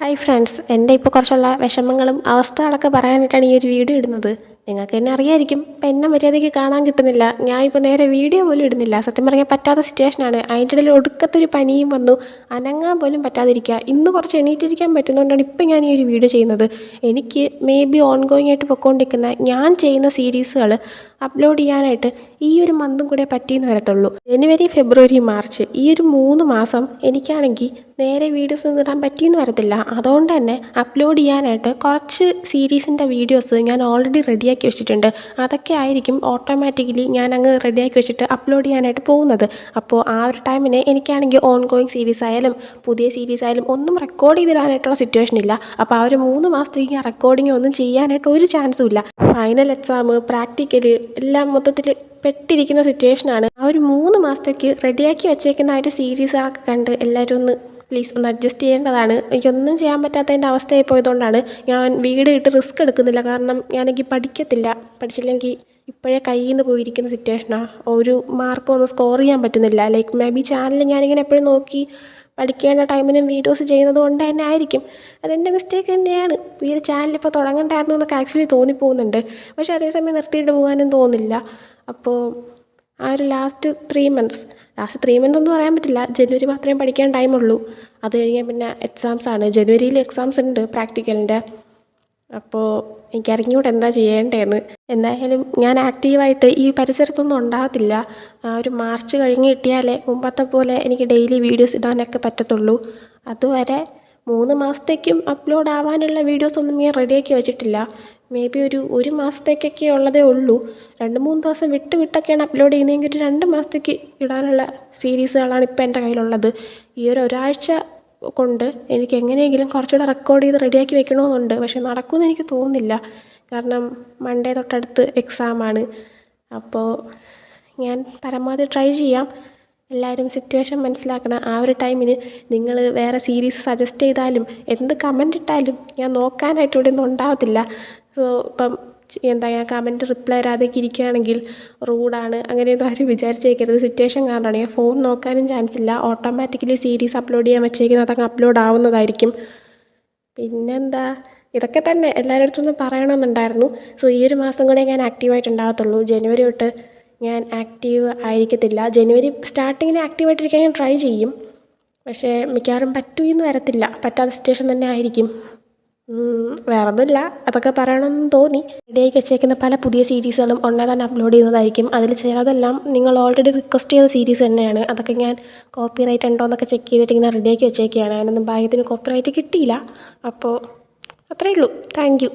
Hi friends, എൻ്റെ ഇപ്പോൾ കുറച്ചുള്ള വിഷമങ്ങളും അവസ്ഥകളൊക്കെ പറയാനായിട്ടാണ് ഈ ഒരു വീഡിയോ ഇടുന്നത്. നിങ്ങൾക്ക് എന്നെ അറിയായിരിക്കും, ഇപ്പം എന്നെ മര്യാദയ്ക്ക് കാണാൻ കിട്ടുന്നില്ല. ഞാൻ ഇപ്പോൾ നേരെ വീഡിയോ പോലും ഇടുന്നില്ല. സത്യം പറയാൻ പറ്റാത്ത സിറ്റുവേഷനാണ്. അതിൻ്റെ ഇടയിൽ ഒടുക്കത്തൊരു പനിയും വന്നു. അനങ്ങാൻ പോലും പറ്റാതിരിക്കുക. ഇന്ന് കുറച്ച് എണീറ്റിരിക്കാൻ പറ്റുന്നതുകൊണ്ടാണ് ഇപ്പം ഞാൻ ഈ ഒരു വീഡിയോ ചെയ്യുന്നത്. എനിക്ക് മേ ബി ഓൺ ഗോയിങ് ആയിട്ട് പൊയ്ക്കൊണ്ടിരിക്കുന്ന ഞാൻ ചെയ്യുന്ന സീരീസുകൾ അപ്ലോഡ് ചെയ്യാനായിട്ട് ഈ ഒരു മന്തും കൂടെ പറ്റിയെന്ന് വരത്തുള്ളൂ. ജനുവരി, ഫെബ്രുവരി, മാർച്ച് ഈ ഒരു 3 മാസം എനിക്കാണെങ്കിൽ നേരെ വീഡിയോസ് ഒന്നും ഇടാൻ പറ്റിയെന്ന് വരത്തില്ല. അതുകൊണ്ട് തന്നെ അപ്ലോഡ് ചെയ്യാനായിട്ട് കുറച്ച് സീരീസിൻ്റെ വീഡിയോസ് ഞാൻ ഓൾറെഡി റെഡിയാക്കി വെച്ചിട്ടുണ്ട്. അതൊക്കെ ആയിരിക്കും ഓട്ടോമാറ്റിക്കലി ഞാൻ അങ്ങ് റെഡിയാക്കി വെച്ചിട്ട് അപ്ലോഡ് ചെയ്യാനായിട്ട് പോകുന്നത്. അപ്പോൾ ആ ഒരു ടൈമിന് എനിക്കാണെങ്കിൽ ഓൺ ഗോയിങ് സീരീസ് ആയാലും പുതിയ സീരീസ് ആയാലും ഒന്നും റെക്കോർഡ് ചെയ്തിടാനായിട്ടുള്ള സിറ്റുവേഷൻ ഇല്ല. അപ്പോൾ ആ ഒരു 3 മാസത്തേക്ക് ഞാൻ റെക്കോർഡിങ് ഒന്നും ചെയ്യാനായിട്ട് ഒരു ചാൻസും ഇല്ല. ഫൈനൽ എക്സാം, പ്രാക്ടിക്കൽ എല്ലാം മൊത്തത്തിൽ പെട്ടിരിക്കുന്ന സിറ്റുവേഷനാണ്. ആ ഒരു 3 മാസത്തേക്ക് റെഡിയാക്കി വെച്ചേക്കുന്ന ആ ഒരു സീരീസുകളൊക്കെ കണ്ട് എല്ലാവരും ഒന്ന് പ്ലീസ് ഒന്ന് അഡ്ജസ്റ്റ് ചെയ്യേണ്ടതാണ്. എനിക്കൊന്നും ചെയ്യാൻ പറ്റാത്തതിൻ്റെ അവസ്ഥയായി പോയതുകൊണ്ടാണ് ഞാൻ വീഡിയോ ഇട്ട് റിസ്ക് എടുക്കുന്നില്ല. കാരണം ഞാനെങ്കിൽ പഠിച്ചില്ലെങ്കിൽ ഇപ്പോഴേ കയ്യിൽ നിന്ന് പോയിരിക്കുന്ന സിറ്റുവേഷനാണ്. ഒരു മാർക്കും ഒന്നും സ്കോർ ചെയ്യാൻ പറ്റുന്നില്ല. ലൈക്ക് മേ ബി ചാനൽ ഞാനിങ്ങനെ എപ്പോഴും നോക്കി പഠിക്കേണ്ട ടൈമിനും വീഡിയോസ് ചെയ്യുന്നത് കൊണ്ട് തന്നെ ആയിരിക്കും. അതെൻ്റെ മിസ്റ്റേക്ക് തന്നെയാണ്. ഈ ഒരു ചാനൽ ഇപ്പോൾ തുടങ്ങണ്ടായിരുന്നു എന്നൊക്കെ ആക്ച്വലി തോന്നിപ്പോകുന്നുണ്ട്. പക്ഷേ അതേസമയം നിർത്തിയിട്ട് പോകാനും തോന്നില്ല. അപ്പോൾ ആ ഒരു ലാസ്റ്റ് 3 മന്ത്സ് എന്ന് പറയാൻ പറ്റില്ല. ജനുവരി മാത്രമേ പഠിക്കാൻ ടൈമുള്ളൂ. അത് കഴിഞ്ഞാൽ പിന്നെ എക്സാംസാണ്. ജനുവരിയിൽ എക്സാംസ് ഉണ്ട് പ്രാക്ടിക്കലിൻ്റെ. അപ്പോൾ എനിക്കറിഞ്ഞൂടെ എന്താ ചെയ്യേണ്ടതെന്ന്. എന്തായാലും ഞാൻ ആക്റ്റീവായിട്ട് ഈ പരിസരത്തൊന്നും ഉണ്ടാകത്തില്ല. ആ ഒരു മാർച്ച് കഴിഞ്ഞ് കിട്ടിയാലേ മുമ്പത്തെ പോലെ എനിക്ക് ഡെയിലി വീഡിയോസ് ഇടാനൊക്കെ പറ്റത്തുള്ളൂ. അതുവരെ 3 മാസത്തേക്കും അപ്ലോഡ് ആവാനുള്ള വീഡിയോസൊന്നും ഞാൻ റെഡിയാക്കി വെച്ചിട്ടില്ല. മേ ബി ഒരു മാസത്തേക്കൊക്കെ ഉള്ളതേ ഉള്ളൂ. 2-3 ദിവസം വിട്ടൊക്കെയാണ് അപ്ലോഡ് ചെയ്യുന്നതെങ്കിൽ ഒരു 2 മാസത്തേക്ക് ഇടാനുള്ള സീരീസുകളാണ് ഇപ്പോൾ എൻ്റെ കയ്യിലുള്ളത്. ഈ ഒരാഴ്ച കൊണ്ട് എനിക്ക് എങ്ങനെയെങ്കിലും കുറച്ചുകൂടെ റെക്കോർഡ് ചെയ്ത് റെഡിയാക്കി വെക്കണമെന്നുണ്ട്. പക്ഷെ നടക്കുമെന്ന് എനിക്ക് തോന്നുന്നില്ല. കാരണം മൺഡേ തൊട്ടടുത്ത് എക്സാമാണ്. അപ്പോൾ ഞാൻ പരമാവധി ട്രൈ ചെയ്യാം. എല്ലാവരും സിറ്റുവേഷൻ മനസ്സിലാക്കണം. ആ ഒരു ടൈമിന് നിങ്ങൾ വേറെ സീരീസ് സജസ്റ്റ് ചെയ്താലും എന്ത് കമൻ്റ് ഇട്ടാലും ഞാൻ നോക്കാനായിട്ട് ഇവിടെ ഒന്നും ഉണ്ടാവത്തില്ല. സോ ഇപ്പം ഞാൻ കമൻറ്റ് റിപ്ലൈ തരാതെയൊക്കെ ഇരിക്കുകയാണെങ്കിൽ റൂഡാണ് അങ്ങനെയൊന്നും ആരും വിചാരിച്ചേക്കരുത്. സിറ്റുവേഷൻ കാരണമാണ്. ഞാൻ ഫോൺ നോക്കാനും ചാൻസ് ഇല്ല. ഓട്ടോമാറ്റിക്കലി സീരീസ് അപ്ലോഡ് ചെയ്യാൻ വെച്ചേക്കുന്നത് അതങ്ങ് അപ്ലോഡ് ആവുന്നതായിരിക്കും. പിന്നെന്താ, ഇതൊക്കെ തന്നെ എല്ലാവരുടെ അടുത്തൊന്നും പറയണമെന്നുണ്ടായിരുന്നു. സോ ഈ ഒരു മാസം കൂടെ ഞാൻ ആക്റ്റീവായിട്ടുണ്ടാകത്തുള്ളൂ. ജനുവരി തൊട്ട് ഞാൻ ആക്റ്റീവ് ആയിരിക്കത്തില്ല. ജനുവരി സ്റ്റാർട്ടിങ്ങിന് ആക്റ്റീവായിട്ടിരിക്കാൻ ഞാൻ ട്രൈ ചെയ്യും. പക്ഷേ മിക്കവാറും പറ്റുമെന്ന് വരത്തില്ല. പറ്റാത്ത സിറ്റുവേഷൻ തന്നെ ആയിരിക്കും. വേറൊന്നുമില്ല, അതൊക്കെ പറയണമെന്ന് തോന്നി. റെഡിയാക്കി വെച്ചേക്കുന്ന പല പുതിയ സീരീസുകളും ഉടനെ തന്നെ അപ്ലോഡ് ചെയ്യുന്നതായിരിക്കും. അതിൽ ചിലതെല്ലാം നിങ്ങൾ ഓൾറെഡി റിക്വസ്റ്റ് ചെയ്ത സീരീസ് തന്നെയാണ്. അതൊക്കെ ഞാൻ കോപ്പിറൈറ്റ് ഉണ്ടോ എന്നൊക്കെ ചെക്ക് ചെയ്തിട്ട് ഇങ്ങനെ റെഡിയാക്കി വെച്ചേക്കുകയാണ്. അതിനൊന്നും ഭാഗ്യത്തിന് കോപ്പിറൈറ്റ് കിട്ടിയില്ല. അപ്പോൾ അത്രയേ ഉള്ളൂ. Thank you.